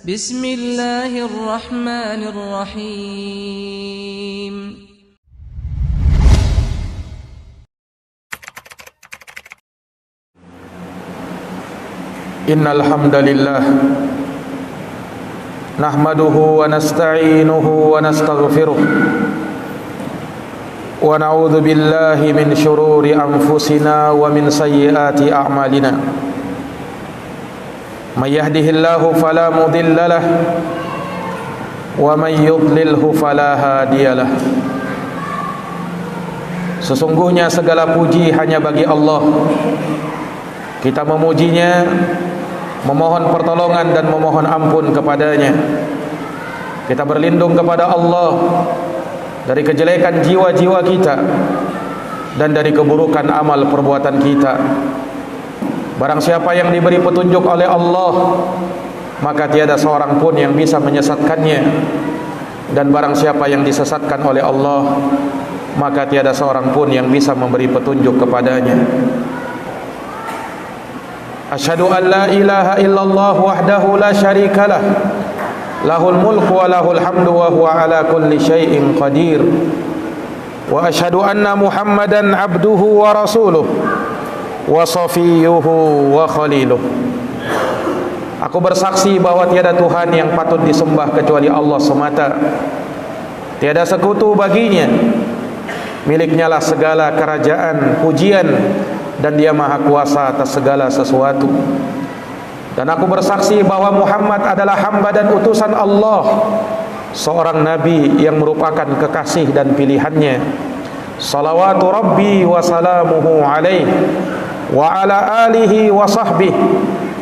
Bismillahirrahmanirrahim. Innal hamdalillah nahmaduhu wa nasta'inuhu wa nastaghfiruh wa na'udzu billahi min shururi anfusina wa min sayyiati a'malina. May yahdihillahu fala mudilla lahu wa may yudlilhu fala hadiyalah. Sesungguhnya segala puji hanya bagi Allah. Kita memujinya, memohon pertolongan dan memohon ampun kepadanya. Kita berlindung kepada Allah dari kejelekan jiwa-jiwa kita dan dari keburukan amal perbuatan kita. Barang siapa yang diberi petunjuk oleh Allah, maka tiada seorang pun yang bisa menyesatkannya. Dan barang siapa yang disesatkan oleh Allah, maka tiada seorang pun yang bisa memberi petunjuk kepadanya. Asyhadu an la ilaha illallah wahdahu la syarikalah, lahul mulku wa lahul hamdu wa huwa ala kulli syai'in qadir. Wa asyhadu anna Muhammadan abduhu wa rasuluh wa safiyuhu wa khaliluh. Aku bersaksi bahwa tiada Tuhan yang patut disembah kecuali Allah semata. Tiada sekutu baginya. Miliknya lah segala kerajaan, pujian, dan dia maha kuasa atas segala sesuatu. Dan aku bersaksi bahwa Muhammad adalah hamba dan utusan Allah, seorang nabi yang merupakan kekasih dan pilihannya. Salawatu Rabbi wa salamuhu alaihi wa ala alihi wa sahbihi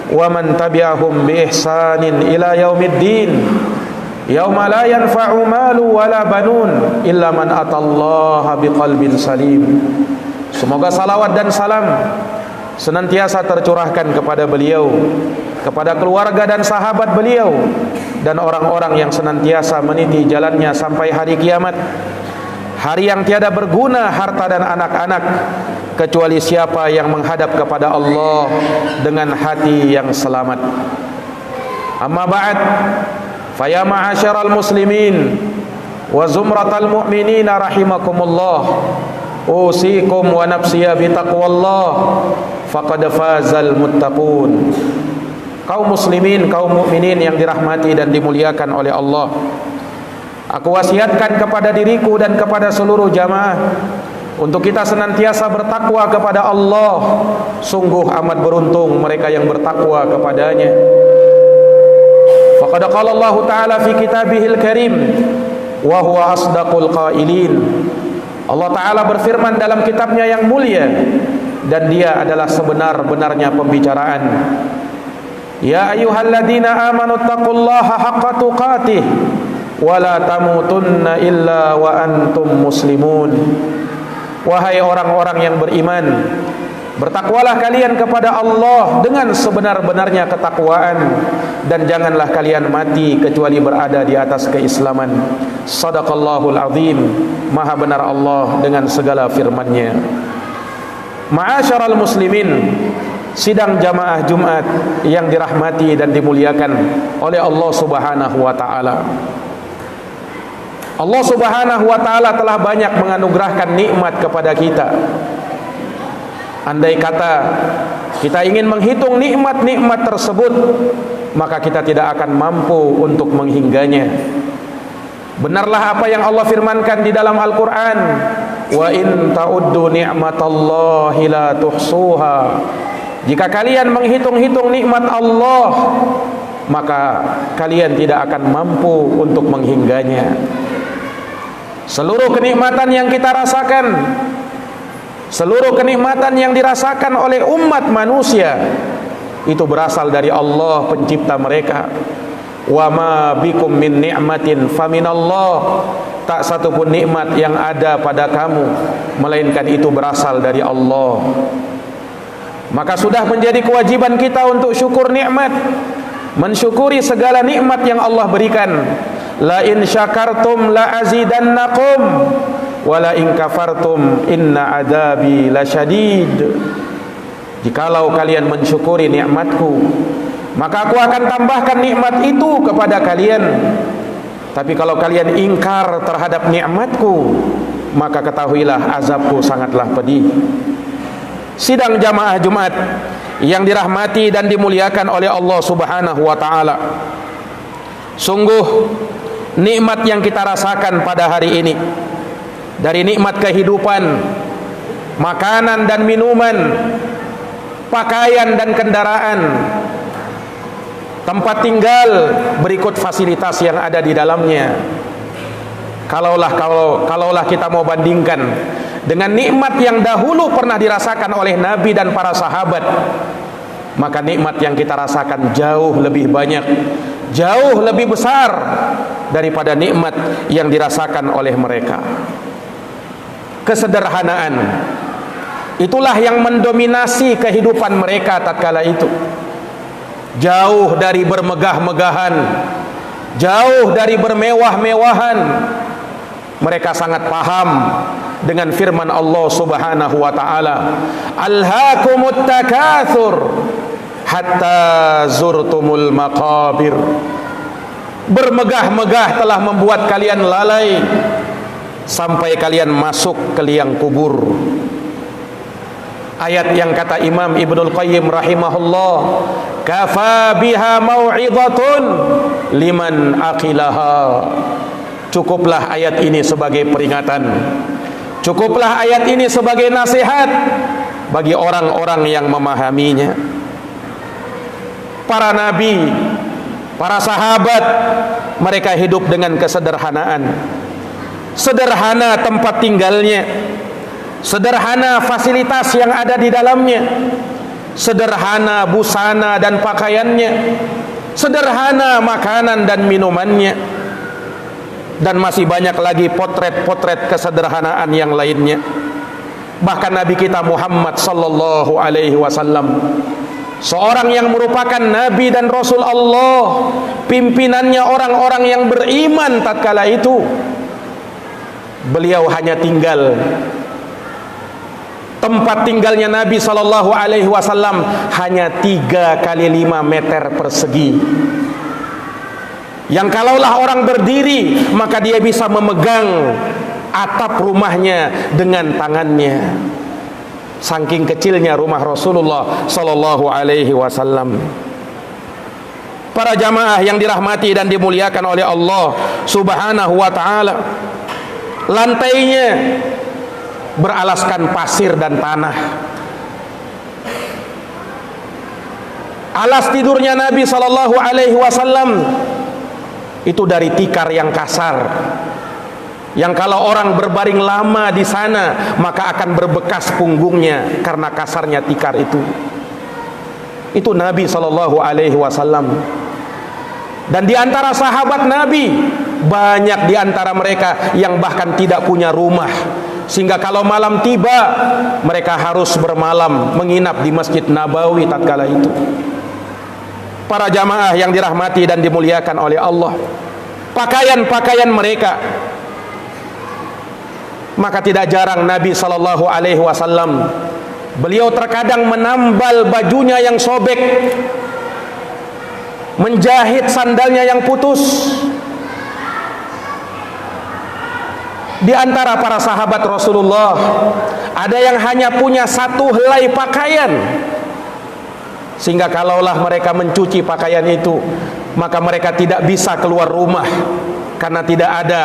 wa man tabi'ahum bi ihsanin ila yaumiddin, yauma la yanfa'u malu wala banun illa man atallaha biqalbin salim. Semoga salawat dan salam senantiasa tercurahkan kepada beliau, kepada keluarga dan sahabat beliau, dan orang-orang yang senantiasa meniti jalannya sampai hari kiamat, hari yang tiada berguna harta dan anak-anak kecuali siapa yang menghadap kepada Allah dengan hati yang selamat. Amma ba'd, faya ma'asyaral muslimin wa zumratal mu'minina rahimakumullah, usikum wa nafsiya bitaqwallah faqad fazal muttaqun. Kaum muslimin, kaum mukminin yang dirahmati dan dimuliakan oleh Allah, aku wasiatkan kepada diriku dan kepada seluruh jamaah untuk kita senantiasa bertakwa kepada Allah. Sungguh amat beruntung mereka yang bertakwa kepadanya. Faqad qala Allah Ta'ala fi kitabihil karim wa huwa asdaqul qailin. Allah Ta'ala berfirman dalam kitabnya yang mulia, dan dia adalah sebenar-benarnya pembicaraan. Ya ayyuhalladzina amanu taqullaha haqqa tuqatih wa la tamutunna illa wa antum muslimun. Wahai orang-orang yang beriman, bertakwalah kalian kepada Allah dengan sebenar-benarnya ketakwaan, dan janganlah kalian mati kecuali berada di atas keislaman. Shadaqallahul azim. Maha benar Allah dengan segala firman-Nya. Ma'asyaral muslimin, sidang jamaah Jumat yang dirahmati dan dimuliakan oleh Allah Subhanahu wa taala. Allah Subhanahu wa taala telah banyak menganugerahkan nikmat kepada kita. Andai kata kita ingin menghitung nikmat-nikmat tersebut, maka kita tidak akan mampu untuk menghingganya. Benarlah apa yang Allah firmankan di dalam Al-Quran, wa in ta'uddu ni'matallahi la tuhsuha. Jika kalian menghitung-hitung nikmat Allah, maka kalian tidak akan mampu untuk menghingganya. Seluruh kenikmatan yang kita rasakan, seluruh kenikmatan yang dirasakan oleh umat manusia, itu berasal dari Allah pencipta mereka. Wa ma bikum min ni'matin faminallah. Tak satu pun nikmat yang ada pada kamu melainkan itu berasal dari Allah. Maka sudah menjadi kewajiban kita untuk syukur nikmat, mensyukuri segala nikmat yang Allah berikan. La in syakartum la azidannakum wa la in kafartum inna adabi lasyadid. Jikalau kalian mensyukuri nikmatku, maka aku akan tambahkan nikmat itu kepada kalian. Tapi kalau kalian ingkar terhadap nikmatku, maka ketahuilah azabku sangatlah pedih. Sidang jamaah Jumat yang dirahmati dan dimuliakan oleh Allah Subhanahu wa taala. Sungguh nikmat yang kita rasakan pada hari ini, dari nikmat kehidupan, makanan dan minuman, pakaian dan kendaraan, tempat tinggal, berikut fasilitas yang ada di dalamnya. Kalaulah kita mau bandingkan dengan nikmat yang dahulu pernah dirasakan oleh Nabi dan para sahabat, maka nikmat yang kita rasakan jauh lebih banyak, jauh lebih besar daripada nikmat yang dirasakan oleh mereka. Kesederhanaan itulah yang mendominasi kehidupan mereka tatkala itu. Jauh dari bermegah-megahan, jauh dari bermewah-mewahan. Mereka sangat paham dengan firman Allah Subhanahu wa taala, "Alhaakumut takatsur hatta zurtumul maqabir." Bermegah-megah telah membuat kalian lalai sampai kalian masuk ke liang kubur. Ayat yang kata Imam Ibnul Qayyim rahimahullah, "Kafa biha mau'izatun liman aqilaha." Cukuplah ayat ini sebagai peringatan, cukuplah ayat ini sebagai nasihat bagi orang-orang yang memahaminya. Para nabi, para sahabat, mereka hidup dengan kesederhanaan. Sederhana tempat tinggalnya, sederhana fasilitas yang ada di dalamnya, sederhana busana dan pakaiannya, sederhana makanan dan minumannya, dan masih banyak lagi potret-potret kesederhanaan yang lainnya. Bahkan Nabi kita Muhammad sallallahu alaihi wasallam, seorang yang merupakan Nabi dan Rasul Allah, pimpinannya orang-orang yang beriman tatkala itu, beliau hanya tinggal, tempat tinggalnya Nabi sallallahu alaihi wasallam hanya 3 kali 5 meter persegi, yang kalaulah orang berdiri maka dia bisa memegang atap rumahnya dengan tangannya. Saking kecilnya rumah Rasulullah sallallahu alaihi wasallam. Para jamaah yang dirahmati dan dimuliakan oleh Allah Subhanahu wa taala, lantainya beralaskan pasir dan tanah. Alas tidurnya Nabi sallallahu alaihi wasallam itu dari tikar yang kasar, yang kalau orang berbaring lama di sana maka akan berbekas punggungnya karena kasarnya tikar itu. Itu Nabi sallallahu alaihi wasallam. Dan di antara sahabat Nabi, banyak di antara mereka yang bahkan tidak punya rumah, sehingga kalau malam tiba mereka harus bermalam menginap di Masjid Nabawi tatkala itu. Para jamaah yang dirahmati dan dimuliakan oleh Allah, pakaian-pakaian mereka, maka tidak jarang Nabi sallallahu alaihi wasallam beliau terkadang menambal bajunya yang sobek, menjahit sandalnya yang putus. Di antara para sahabat Rasulullah ada yang hanya punya 1 helai pakaian, sehingga kalaulah mereka mencuci pakaian itu maka mereka tidak bisa keluar rumah karena tidak ada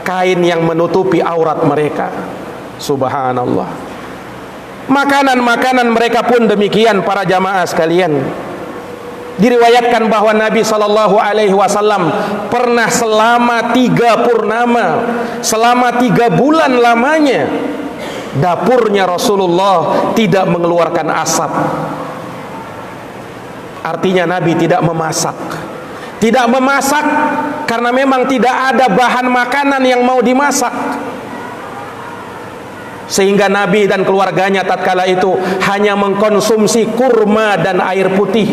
kain yang menutupi aurat mereka. Subhanallah. Makanan-makanan mereka pun demikian para jamaah sekalian. Diriwayatkan bahwa Nabi sallallahu alaihi wasallam pernah selama 3 purnama, selama 3 bulan lamanya, dapurnya Rasulullah tidak mengeluarkan asap. Artinya Nabi tidak memasak. Tidak memasak karena memang tidak ada bahan makanan yang mau dimasak. Sehingga Nabi dan keluarganya tatkala itu hanya mengkonsumsi kurma dan air putih.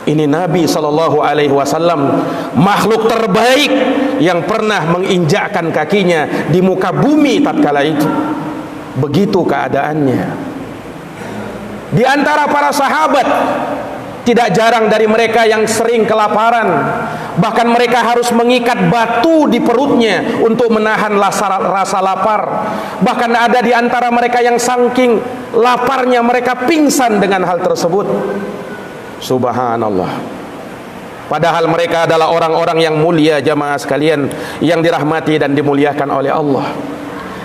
Ini Nabi sallallahu alaihi wasallam, makhluk terbaik yang pernah menginjakkan kakinya di muka bumi tatkala itu. Begitu keadaannya. Di antara para sahabat Tidak jarang dari mereka yang sering kelaparan. Bahkan mereka harus mengikat batu di perutnya untuk menahan rasa lapar. Bahkan ada di antara mereka yang saking laparnya mereka pingsan dengan hal tersebut. Subhanallah. Padahal mereka adalah orang-orang yang mulia, jamaah sekalian, yang dirahmati dan dimuliakan oleh Allah.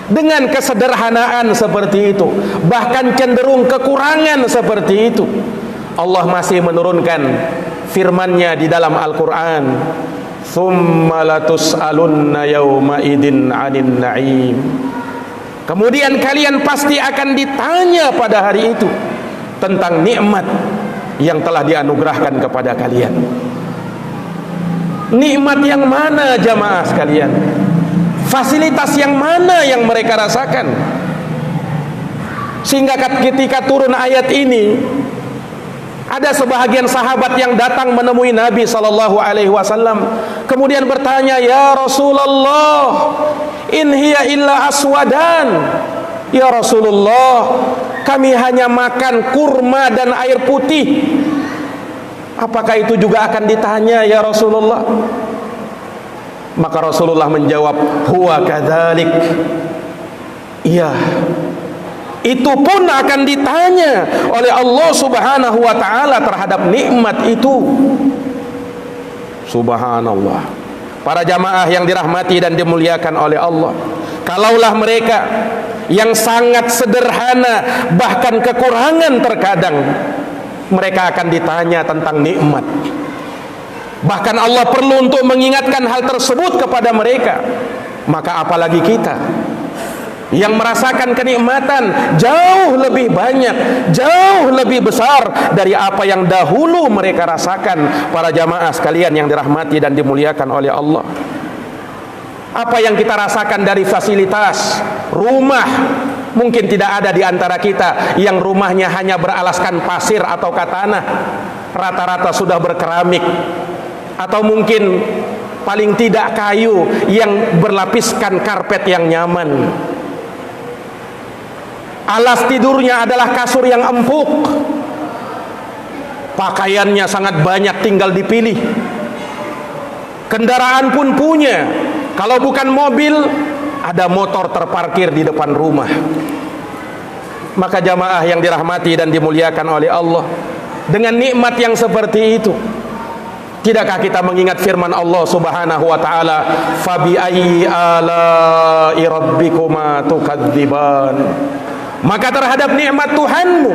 Dengan kesederhanaan seperti itu, bahkan cenderung kekurangan seperti itu, Allah masih menurunkan firman-Nya di dalam Al-Quran, "Tsumma latus'alunna yawma idin 'anin na'im." Kemudian kalian pasti akan ditanya pada hari itu tentang nikmat yang telah dianugerahkan kepada kalian. Nikmat yang mana, jamaah sekalian? Fasilitas yang mana yang mereka rasakan? Sehingga ketika turun ayat ini, ada sebahagian sahabat yang datang menemui Nabi SAW, kemudian bertanya, "Ya Rasulullah, in hiya illa aswadan." Ya Rasulullah, kami hanya makan kurma dan air putih. Apakah itu juga akan ditanya, ya Rasulullah? Maka Rasulullah menjawab, "Huwa kadzalik." Iya, itu pun akan ditanya oleh Allah Subhanahu wa ta'ala terhadap nikmat itu. Subhanallah. Para jamaah yang dirahmati dan dimuliakan oleh Allah, kalaulah mereka yang sangat sederhana, bahkan kekurangan terkadang, mereka akan ditanya tentang nikmat. Bahkan Allah perlu untuk mengingatkan hal tersebut kepada mereka. Maka apalagi kita yang merasakan kenikmatan jauh lebih banyak, jauh lebih besar dari apa yang dahulu mereka rasakan. Para jamaah sekalian yang dirahmati dan dimuliakan oleh Allah, apa yang kita rasakan dari fasilitas rumah, mungkin tidak ada di antara kita yang rumahnya hanya beralaskan pasir atau tanah, rata-rata sudah berkeramik, atau mungkin paling tidak kayu yang berlapiskan karpet yang nyaman. Alas tidurnya adalah kasur yang empuk. Pakaiannya sangat banyak, tinggal dipilih. Kendaraan pun punya. Kalau bukan mobil, ada motor terparkir di depan rumah. Maka jamaah yang dirahmati dan dimuliakan oleh Allah, dengan nikmat yang seperti itu, tidakkah kita mengingat firman Allah Subhanahu wa ta'ala, "Fabi ayyi ala'i rabbikuma tukadziban." Maka terhadap nikmat Tuhanmu,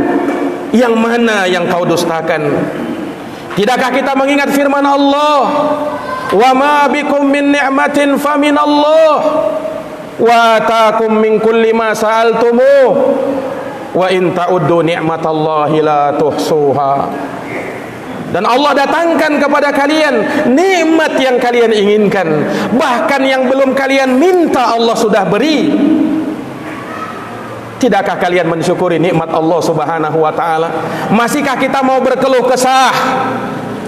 yang mana yang kau dustakan? Tidakkah kita mengingat firman Allah, "Wa ma bikum min ni'matin faminallah, wa ataakum min kulli ma sa'altumuh, wa in ta'uddu ni'matallahi la tuhsuha." Dan Allah datangkan kepada kalian nikmat yang kalian inginkan, bahkan yang belum kalian minta Allah sudah beri. Tidakkah kalian mensyukuri nikmat Allah Subhanahu wa ta'ala? Masihkah kita mau berkeluh kesah?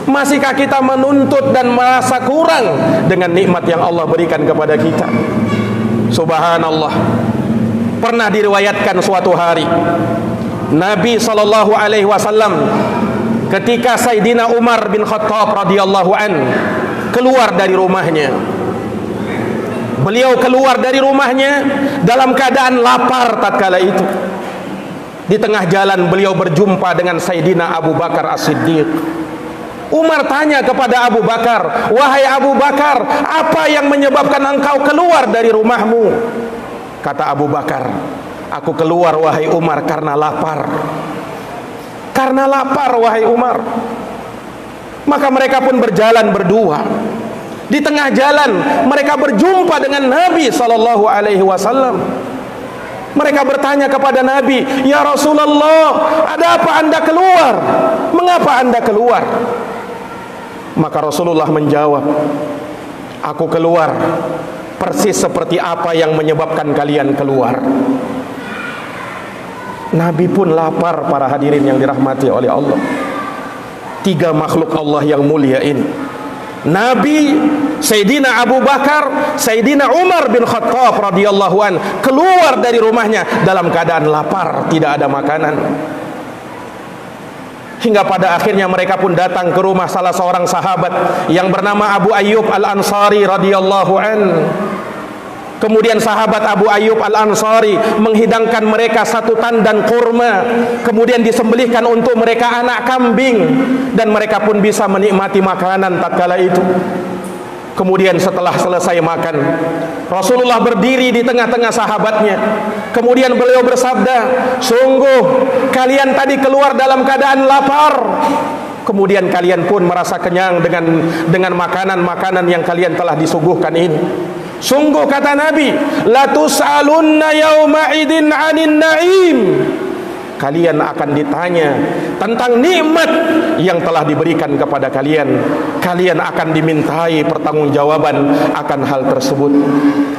Masihkah kita menuntut dan merasa kurang dengan nikmat yang Allah berikan kepada kita? Subhanallah. Pernah diriwayatkan suatu hari Nabi SAW, ketika Sayyidina Umar bin Khattab radhiyallahu an keluar dari rumahnya, beliau keluar dari rumahnya dalam keadaan lapar tatkala itu. Di tengah jalan beliau berjumpa dengan Sayyidina Abu Bakar As-Siddiq. Umar tanya kepada Abu Bakar, "Wahai Abu Bakar, apa yang menyebabkan engkau keluar dari rumahmu?" Kata Abu Bakar, "Aku keluar wahai Umar karena lapar." Karena lapar wahai Umar. Maka mereka pun berjalan berdua. Di tengah jalan mereka berjumpa dengan Nabi SAW. Mereka bertanya kepada Nabi, "Ya Rasulullah, ada apa Anda keluar? Mengapa Anda keluar?" Maka Rasulullah menjawab, "Aku keluar persis seperti apa yang menyebabkan kalian keluar." Nabi pun lapar, para hadirin yang dirahmati oleh Allah. Tiga makhluk Allah yang mulia ini, Nabi, Sayyidina Abu Bakar, Sayyidina Umar bin Khattab radhiyallahu an, keluar dari rumahnya dalam keadaan lapar, tidak ada makanan. Hingga pada akhirnya mereka pun datang ke rumah salah seorang sahabat yang bernama Abu Ayyub Al-Ansari radhiyallahu an. Kemudian sahabat Abu Ayyub Al-Ansari menghidangkan mereka satu tandan kurma, kemudian disembelihkan untuk mereka anak kambing, dan mereka pun bisa menikmati makanan tatkala itu. Kemudian setelah selesai makan, Rasulullah berdiri di tengah-tengah sahabatnya. Kemudian beliau bersabda, "Sungguh kalian tadi keluar dalam keadaan lapar. Kemudian kalian pun merasa kenyang dengan makanan-makanan yang kalian telah disuguhkan ini. Sungguh," kata Nabi, "la tus'alunna yauma idin 'anin na'im." Kalian akan ditanya tentang nikmat yang telah diberikan kepada kalian. Kalian akan dimintai pertanggungjawaban akan hal tersebut.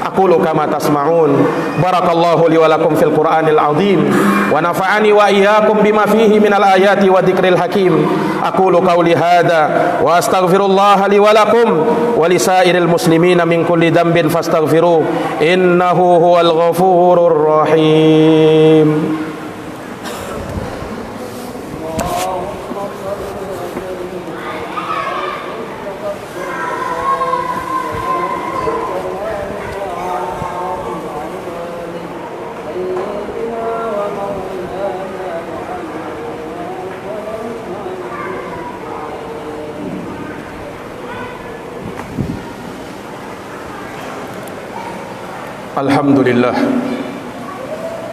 Aqulu kama tasma'un. Barakallahu li wa lakum fil Qur'anil 'azim wa nafa'ani wa iyyakum bima fihi minal ayati wa dzikril hakim. Aqulu qawli hadza wa astaghfirullah li wa lakum wa lisairil muslimina min kulli dhanbin fastaghfiruh innahu huwal ghafurur rahim.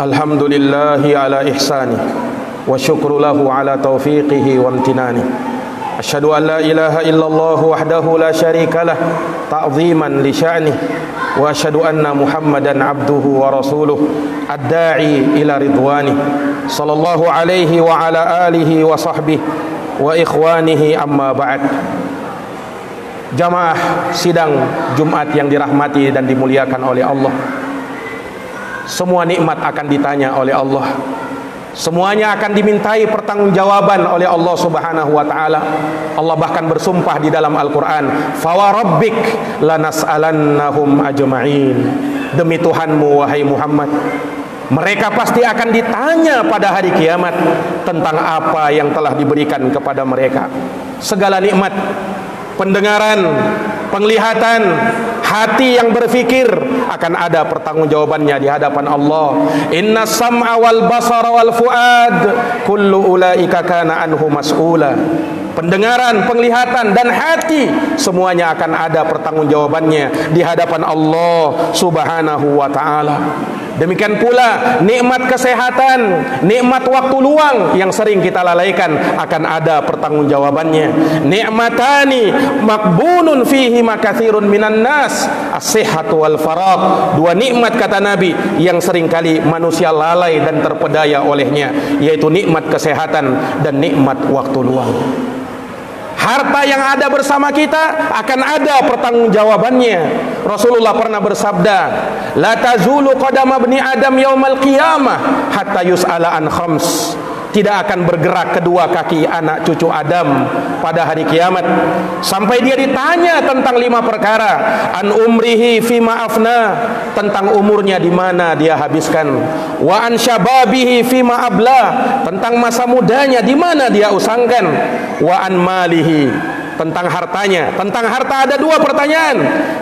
Alhamdulillahi ala ihsani wa syukru lahu ala taufiqihi wa amtinani. Asyhadu an la ilaha illallah wahdahu la syarika lah ta'ziman li sya'nih, wa asyhadu anna Muhammadan abduhu wa rasuluh ad-da'i ila ridwani sallallahu alaihi wa ala alihi wa sahbihi wa ikhwanihi, amma ba'd. Jamaah sidang Jumat yang dirahmati dan dimuliakan oleh Allah, semua nikmat akan ditanya oleh Allah. Semuanya akan dimintai pertanggungjawaban oleh Allah Subhanahu wa taala. Allah bahkan bersumpah di dalam Al-Qur'an, "Fa wa rabbik lanas'alannahum ajma'in." Demi Tuhanmu wahai Muhammad, mereka pasti akan ditanya pada hari kiamat tentang apa yang telah diberikan kepada mereka. Segala nikmat, pendengaran, penglihatan, hati yang berfikir, akan ada pertanggungjawabannya di hadapan Allah. Inna sam'a wal basara wal fuad kullu ulaika kana anhu mas'ula. Pendengaran, penglihatan, dan hati, semuanya akan ada pertanggungjawabannya di hadapan Allah Subhanahu wa ta'ala. Demikian pula nikmat kesehatan, nikmat waktu luang yang sering kita lalaikan, akan ada pertanggungjawabannya. Nikmatani makbunun fihi makatsirun minan nas, as-sihhatu wal faragh. Dua nikmat, kata Nabi, yang seringkali manusia lalai dan terpedaya olehnya, yaitu nikmat kesehatan dan nikmat waktu luang. Harta yang ada bersama kita akan ada pertanggungjawabannya. Rasulullah pernah bersabda, "La tazulu qadama ibni Adam yaumal qiyamah hatta yus'ala an khams." Tidak akan bergerak kedua kaki anak cucu Adam pada hari kiamat sampai dia ditanya tentang 5 perkara. An umrihi fima afna, tentang umurnya di mana dia habiskan. Wa an syababihi fima abla, tentang masa mudanya di mana dia usangkan. Wa an malihi, tentang hartanya. Tentang harta ada 2 pertanyaan.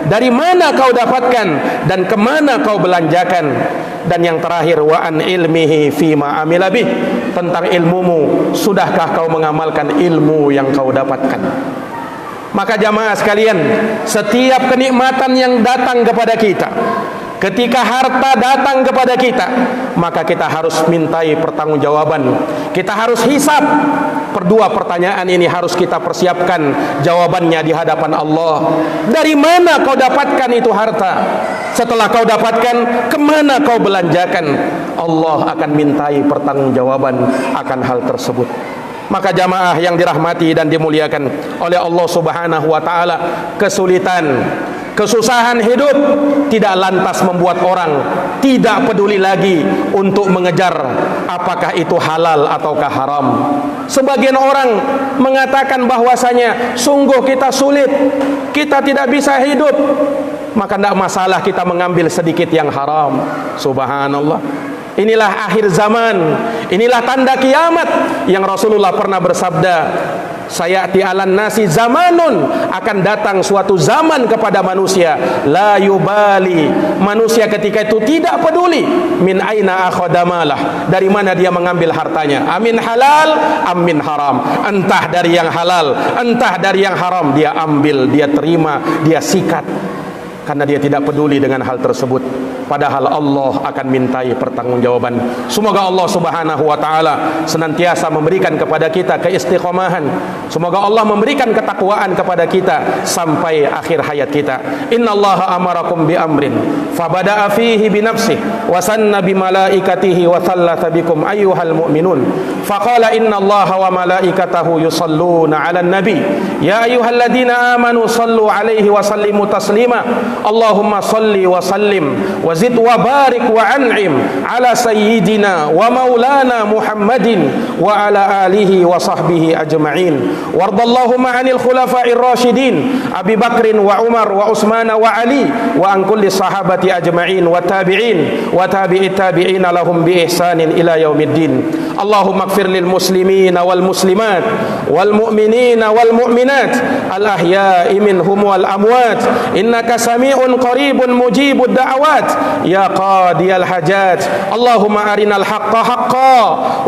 Dari mana kau dapatkan dan kemana kau belanjakan? Dan yang terakhir, wa an ilmihi fima amila bih, tentang ilmumu, sudahkah kau mengamalkan ilmu yang kau dapatkan? Maka jamaah sekalian, setiap kenikmatan yang datang kepada kita, ketika harta datang kepada kita, maka kita harus mintai pertanggungjawaban. Kita harus hisab. Kedua pertanyaan ini harus kita persiapkan jawabannya di hadapan Allah. Dari mana kau dapatkan itu harta? Setelah kau dapatkan, kemana kau belanjakan? Allah akan mintai pertanggungjawaban akan hal tersebut. Maka jamaah yang dirahmati dan dimuliakan oleh Allah Subhanahu wa ta'ala, kesulitan, kesusahan hidup tidak lantas membuat orang tidak peduli lagi untuk mengejar apakah itu halal ataukah haram. Sebagian orang mengatakan bahwasanya sungguh kita sulit, kita tidak bisa hidup, maka tidak masalah kita mengambil sedikit yang haram. Subhanallah. inilah akhir zaman, inilah tanda kiamat yang Rasulullah pernah bersabda, sayati alan nasi zamanun, akan datang suatu zaman kepada manusia, la yubali, manusia ketika itu tidak peduli min aina akhadamalah, dari mana dia mengambil hartanya, amin halal amin haram, entah dari yang halal entah dari yang haram, dia ambil, dia terima, dia sikat, karena dia tidak peduli dengan hal tersebut. Padahal Allah akan mintai pertanggungjawaban. Semoga Allah Subhanahu wa taala senantiasa memberikan kepada kita keistiqomahan. Semoga Allah memberikan ketakwaan kepada kita sampai akhir hayat kita. Innallaha amarakum bi amrin fabada'a fihi bi nafsihi wa sanna bi malaikatihi wa thalatha bikum ayyuhal mu'minun. Faqala innallaha wa malaikatahu yusalluna 'alan nabi ya ayyuhalladzina amanu sallu 'alaihi wa sallimu taslima. Allahumma salli wa sallim wa zid wa barik wa an'im ala sayyidina wa maulana Muhammadin wa ala alihi wa sahbihi ajma'in. Wardallahumma 'anil khulafa'ir rasyidin Abi Bakrin wa Umar wa Utsman wa Ali wa an kulli sahabati ajma'in wa tabi'in wa tabi'it tabi'ina lahum bi ihsanin ila yaumiddin. Allahumma ighfir lil muslimina wal muslimat wal mu'minina wal mu'minat al ahya'i minhum wal amwat innaka sami'un qaribun mujibud da'awat ya qadiyal hajat. Allahumma arinal haqqa haqqa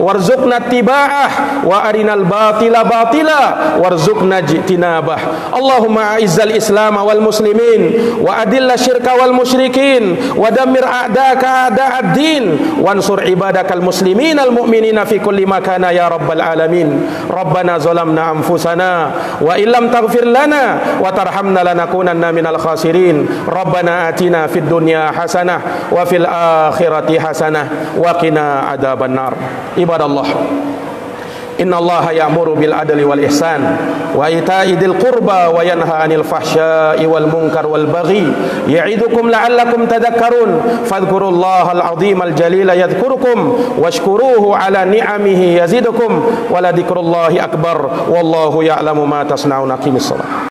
warzuqna ittiba'ah wa arinal batila batila warzuqna ijtinabah. Allahumma a'izzal islam wal muslimin wa adilla syirka wal musyrikin wa dammir a'daka a'da'ad din wansur ibadakal muslimin al mu'minina fi kulli makana ya rabbal alamin. Rabbana zalamna anfusana wa illam taghfir lana wa tarhamna lanakunanna minal khasirin. Rabbana atina fid dunya hasanah wa fil akhirati hasanah wa qina adzaban nar. Ibadallah, innallaha ya'muru bil adli wal ihsan wa ita'i dzil qurba wa yanha 'anil fahsya'i wal munkar wal baghi ya'idukum la'allakum tadhakkarun. Fadhkurullahal 'azimal jalila yadhkurukum washkuruhu 'ala ni'amihi yazidukum wa la dzikrullahi akbar wallahu ya'lamu ma tasna'un. Aqimissalah.